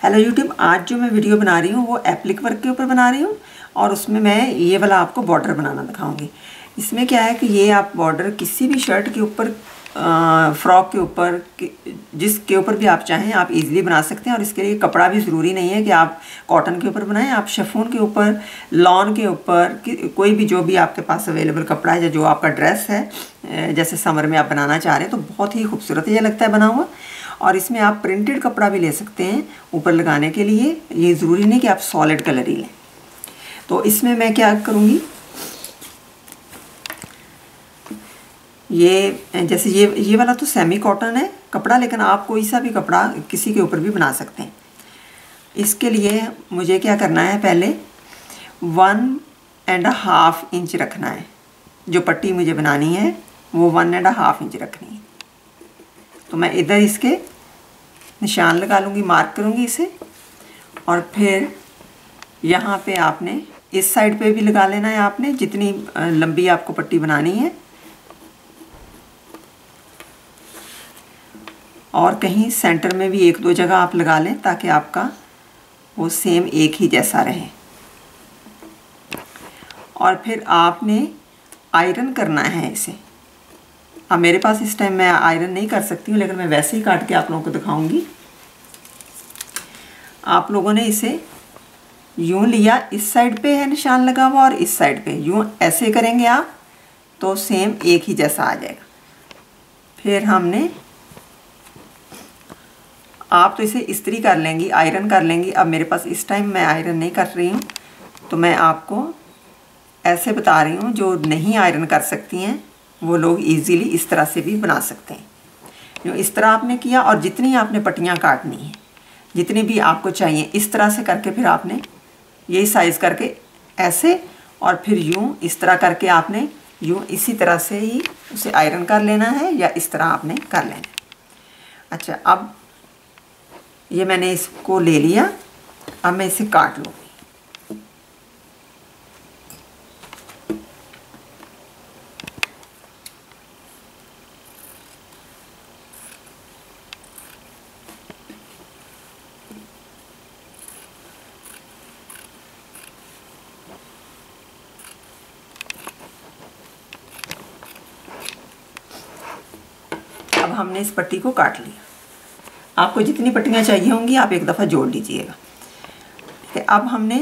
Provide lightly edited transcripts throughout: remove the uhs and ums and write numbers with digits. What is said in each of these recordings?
Hello YouTube, आज जो मैं वीडियो बना रही हूँ वो एप्लिक वर्क के ऊपर बना रही हूँ और उसमें मैं ये वाला आपको बॉर्डर बनाना दिखाऊंगी। इसमें क्या है कि ये आप बॉर्डर किसी भी शर्ट के ऊपर, फ्रॉक के ऊपर, जिसके ऊपर भी आप चाहें आप इजीली बना सकते हैं। और इसके लिए कपड़ा भी ज़रूरी नहीं है कि आप कॉटन के ऊपर बनाएं, आप शिफॉन के ऊपर, लॉन के ऊपर, कोई भी जो भी आपके पास अवेलेबल कपड़ा है या जो आपका ड्रेस है, जैसे समर में आप बनाना चाह रहे हैं तो बहुत ही खूबसूरत ये लगता है बना हुआ। और इसमें आप प्रिंटेड कपड़ा भी ले सकते हैं ऊपर लगाने के लिए, ये ज़रूरी नहीं कि आप सॉलिड कलर ही लें। तो इसमें मैं क्या करूँगी, ये जैसे ये वाला तो सेमी कॉटन है कपड़ा, लेकिन आप कोई सा भी कपड़ा किसी के ऊपर भी बना सकते हैं। इसके लिए मुझे क्या करना है, पहले 1.5 इंच रखना है। जो पट्टी मुझे बनानी है वो 1.5 इंच रखनी है। तो मैं इधर इसके निशान लगा लूँगी, मार्क करूँगी इसे। और फिर यहाँ पे आपने इस साइड पे भी लगा लेना है, आपने जितनी लंबी आपको पट्टी बनानी है। और कहीं सेंटर में भी 1-2 जगह आप लगा लें ताकि आपका वो सेम एक ही जैसा रहे। और फिर आपने आयरन करना है इसे। अब मेरे पास इस टाइम मैं आयरन नहीं कर सकती हूँ, लेकिन मैं वैसे ही काट के आप लोगों को दिखाऊंगी। आप लोगों ने इसे यूँ लिया, इस साइड पे है निशान लगा हुआ और इस साइड पे यूँ ऐसे करेंगे आप तो सेम एक ही जैसा आ जाएगा। फिर हमने, आप तो इसे इस्त्री कर लेंगी, आयरन कर लेंगी। अब मेरे पास इस टाइम मैं आयरन नहीं कर रही हूँ, तो मैं आपको ऐसे बता रही हूँ। जो नहीं आयरन कर सकती हैं वो लोग इजीली इस तरह से भी बना सकते हैं। जो इस तरह आपने किया और जितनी आपने पट्टियाँ काटनी है, जितनी भी आपको चाहिए, इस तरह से करके फिर आपने यही साइज़ करके ऐसे, और फिर यूँ इस तरह करके आपने यूँ इसी तरह से ही उसे आयरन कर लेना है या इस तरह आपने कर लेना है। अच्छा, अब ये मैंने इसको ले लिया, अब मैं इसे काट लूँ। अब हमने इस पट्टी को काट लिया। आपको जितनी पट्टियाँ चाहिए होंगी आप एक दफ़ा जोड़ लीजिएगा। तो अब हमने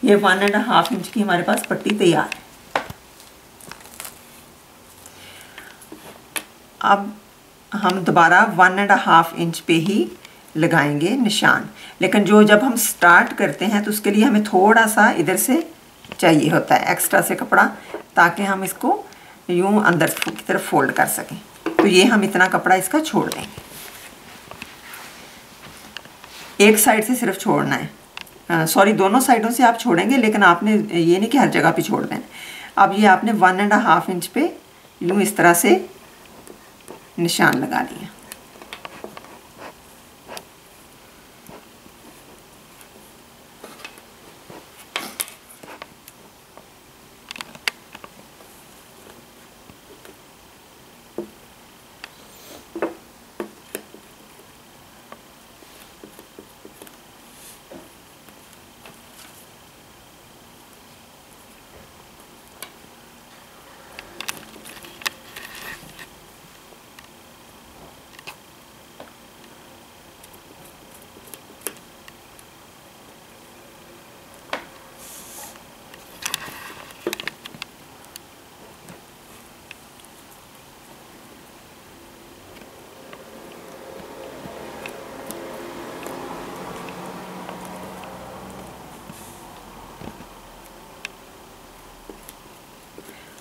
ये 1.5 इंच की हमारे पास पट्टी तैयार है। अब हम दोबारा 1.5 इंच पे ही लगाएंगे निशान, लेकिन जब हम स्टार्ट करते हैं तो उसके लिए हमें थोड़ा सा इधर से चाहिए होता है एक्स्ट्रा से कपड़ा, ताकि हम इसको यूँ अंदर की तरफ फोल्ड कर सकें। तो ये हम इतना कपड़ा इसका छोड़ देंगे, एक साइड से सिर्फ छोड़ना है, सॉरी दोनों साइडों से आप छोड़ेंगे, लेकिन आपने ये नहीं कि हर जगह पे छोड़ देना। अब ये आपने 1.5 इंच पे यूँ इस तरह से निशान लगा लिया।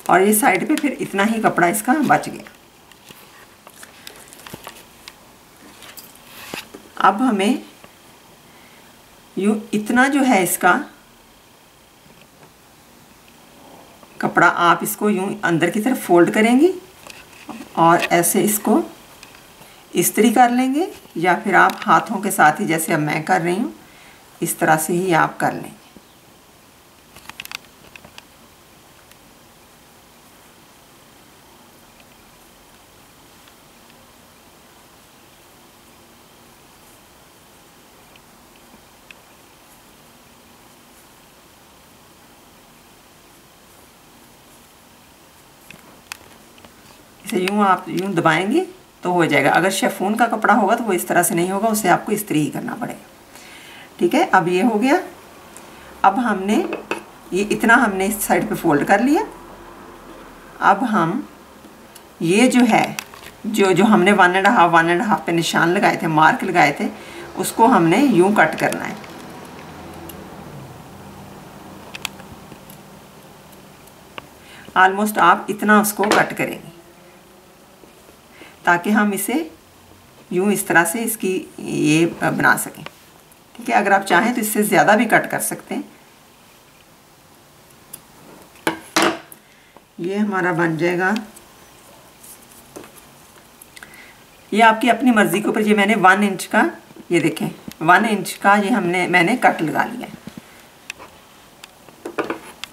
और ये साइड पे फिर इतना ही कपड़ा इसका बच गया। अब हमें यूँ इतना जो है इसका कपड़ा, आप इसको यूँ अंदर की तरफ फोल्ड करेंगी और ऐसे इसको इस्त्री कर लेंगे, या फिर आप हाथों के साथ ही जैसे अब मैं कर रही हूँ इस तरह से ही आप कर लेंगे। ऐसे यूँ आप यूँ दबाएंगे तो हो जाएगा। अगर शेफून का कपड़ा होगा तो वो इस तरह से नहीं होगा, उसे आपको इस्त्री ही करना पड़ेगा। ठीक है, अब ये हो गया। अब हमने ये इतना हमने इस साइड पे फोल्ड कर लिया। अब हम ये जो है जो हमने 1.5 पे निशान लगाए थे, मार्क लगाए थे, उसको हमने यूं कट करना है। ऑलमोस्ट आप इतना उसको कट करेंगे ताकि हम इसे यूं इस तरह से इसकी ये बना सकें। ठीक है, अगर आप चाहें तो इससे ज़्यादा भी कट कर सकते हैं। ये हमारा बन जाएगा। ये आपकी अपनी मर्ज़ी के ऊपर। ये मैंने 1 इंच का, ये देखें 1 इंच का ये मैंने कट लगा लिया है।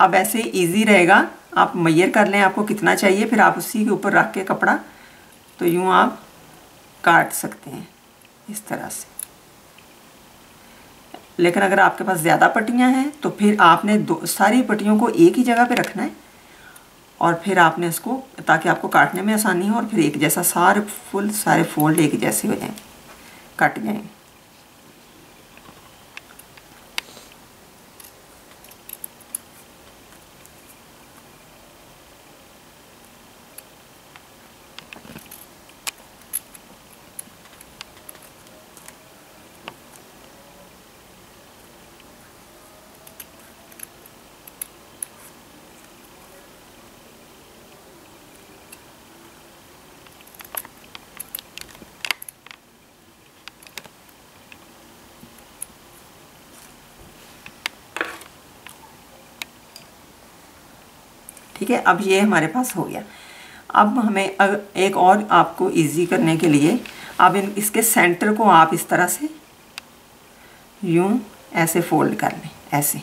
अब ऐसे इजी रहेगा, आप मेजर कर लें आपको कितना चाहिए, फिर आप उसी के ऊपर रख के कपड़ा तो यूँ आप काट सकते हैं इस तरह से। लेकिन अगर आपके पास ज़्यादा पट्टियाँ हैं तो फिर आपने सारी पट्टियों को एक ही जगह पे रखना है और फिर आपने इसको, ताकि आपको काटने में आसानी हो, और फिर एक जैसा सारे फोल्ड एक जैसे हो जाएं, कट जाएंगे। ठीक है, अब ये हमारे पास हो गया। अब हमें एक और आपको इजी करने के लिए अब इसके सेंटर को आप इस तरह से यूं ऐसे फोल्ड कर लें, ऐसे,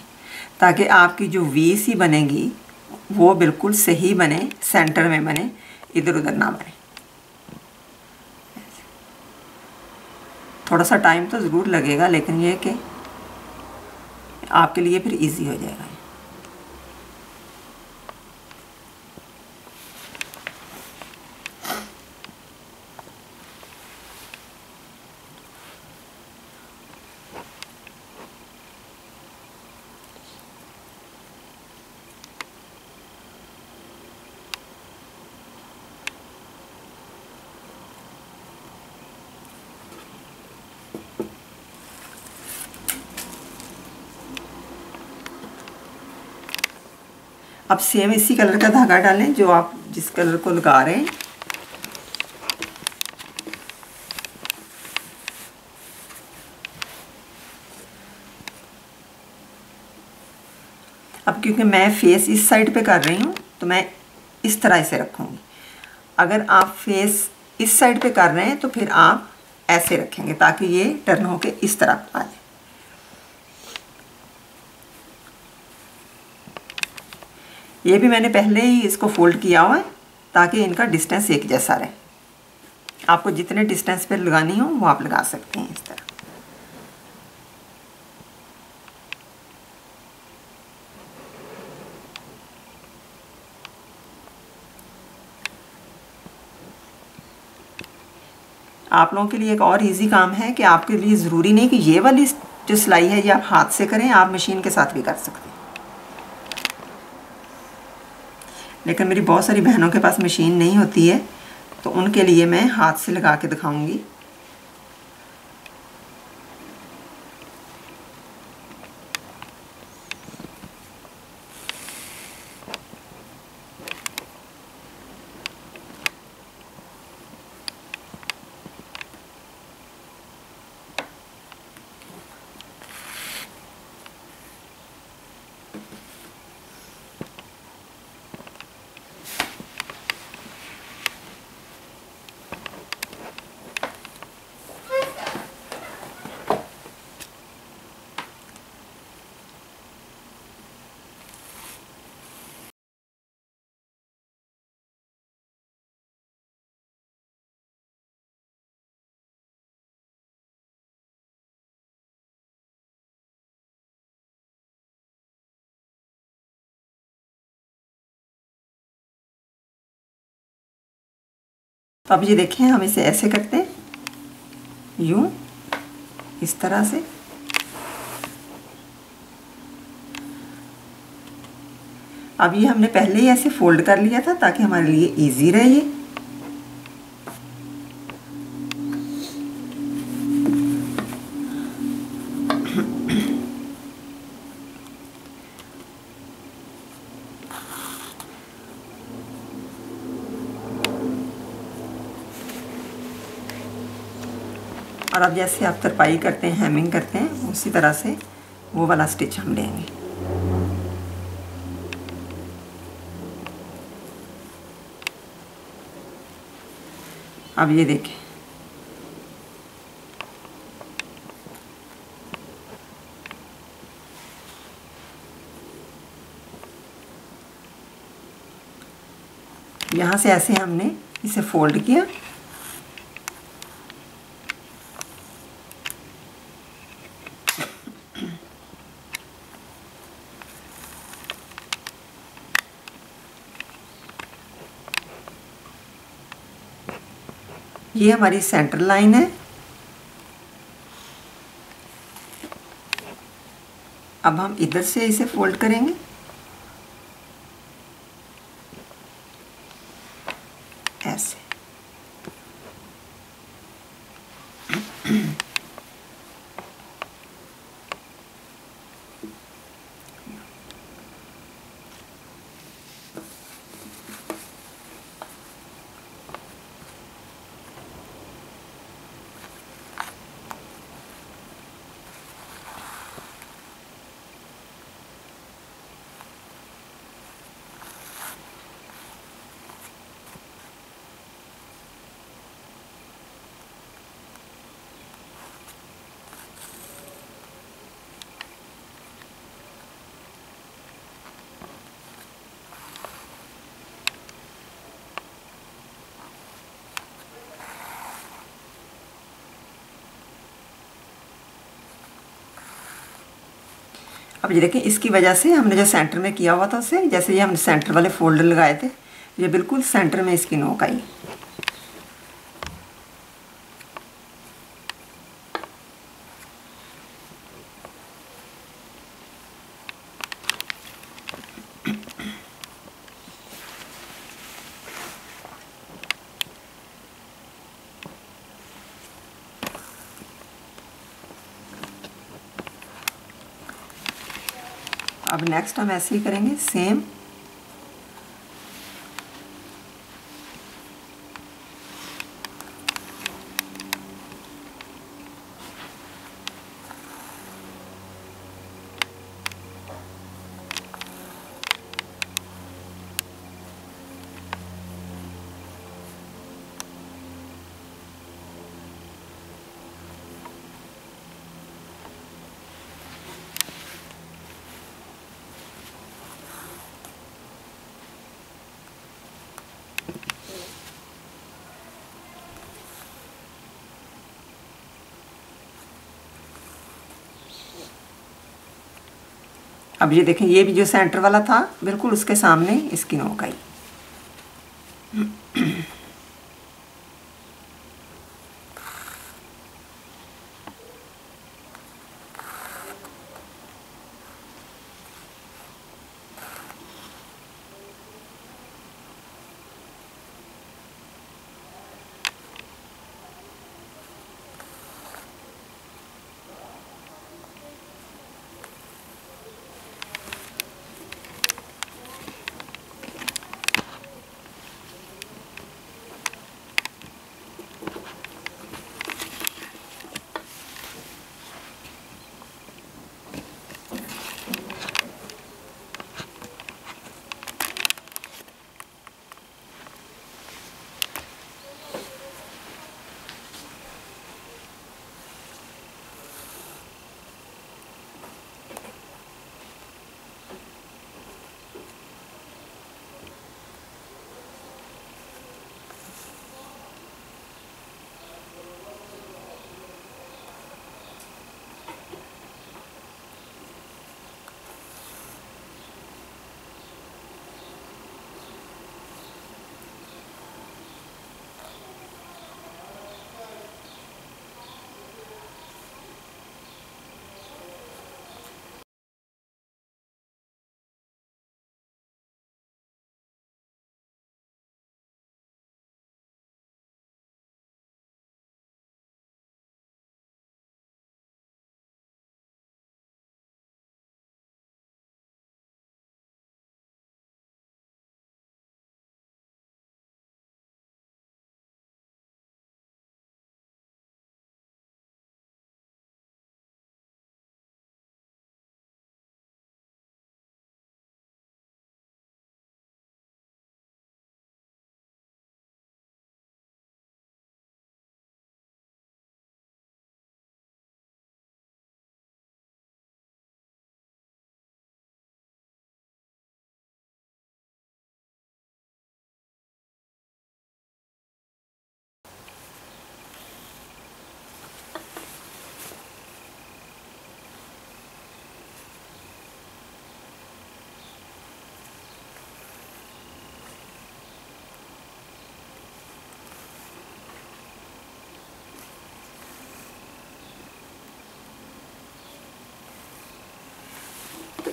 ताकि आपकी जो वी सी बनेगी वो बिल्कुल सही बने, सेंटर में बने, इधर उधर ना बने। थोड़ा सा टाइम तो ज़रूर लगेगा, लेकिन ये कि आपके लिए फिर इजी हो जाएगा। अब सेम इसी कलर का धागा डालें जो आप जिस कलर को लगा रहे हैं। अब क्योंकि मैं फेस इस साइड पे कर रही हूँ तो मैं इस तरह से रखूँगी। अगर आप फेस इस साइड पे कर रहे हैं तो फिर आप ऐसे रखेंगे ताकि ये टर्न होके इस तरह आ जाए। ये भी मैंने पहले ही इसको फोल्ड किया हुआ है ताकि इनका डिस्टेंस एक जैसा रहे। आपको जितने डिस्टेंस पे लगानी हो वो आप लगा सकते हैं इस तरह। आप लोगों के लिए एक और इजी काम है कि आपके लिए ज़रूरी नहीं कि ये वाली जो सिलाई है ये आप हाथ से करें, आप मशीन के साथ भी कर सकते हैं। लेकिन मेरी बहुत सारी बहनों के पास मशीन नहीं होती है तो उनके लिए मैं हाथ से लगा के दिखाऊंगी। तो अब ये देखें, हम इसे ऐसे करते हैं, यूं, इस तरह से। अब ये हमने पहले ही ऐसे फोल्ड कर लिया था ताकि हमारे लिए इजी रहे ये। और अब जैसे आप तरपाई करते हैं, हेमिंग करते हैं, उसी तरह से वो वाला स्टिच हम लेंगे। अब ये देखें, यहाँ से ऐसे हमने इसे फोल्ड किया, ये हमारी सेंटर लाइन है। अब हम इधर से इसे फोल्ड करेंगे, ऐसे। अब ये देखें, इसकी वजह से हमने जो सेंटर में किया हुआ था उससे, जैसे ये हमने सेंटर वाले फोल्डर लगाए थे, ये बिल्कुल सेंटर में इसकी नोक आई। अब नेक्स्ट हम ऐसे ही करेंगे, सेम। अब ये देखें, ये भी जो सेंटर वाला था बिल्कुल उसके सामने इसकी नोक आई।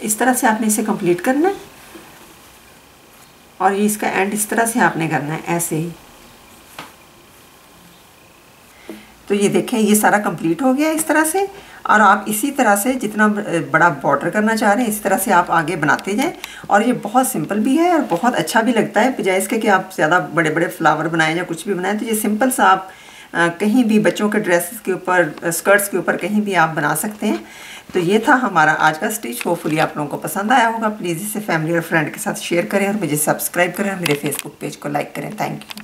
इस तरह से आपने इसे कंप्लीट करना है और ये इसका एंड इस तरह से आपने करना है, ऐसे ही। तो ये देखें ये सारा कंप्लीट हो गया इस तरह से। और आप इसी तरह से जितना बड़ा बॉर्डर करना चाह रहे हैं इस तरह से आप आगे बनाते जाएं। और ये बहुत सिंपल भी है और बहुत अच्छा भी लगता है, बजाय इसके कि आप ज़्यादा बड़े बड़े फ्लावर बनाएं या कुछ भी बनाएं। तो ये सिंपल सा आप कहीं भी बच्चों के ड्रेसेस के ऊपर, स्कर्ट्स के ऊपर कहीं भी आप बना सकते हैं। तो ये था हमारा आज का स्टिच। होपफुली आप लोगों को पसंद आया होगा। प्लीज़ इसे फैमिली और फ्रेंड के साथ शेयर करें और मुझे सब्सक्राइब करें और मेरे फेसबुक पेज को लाइक करें। Thank you.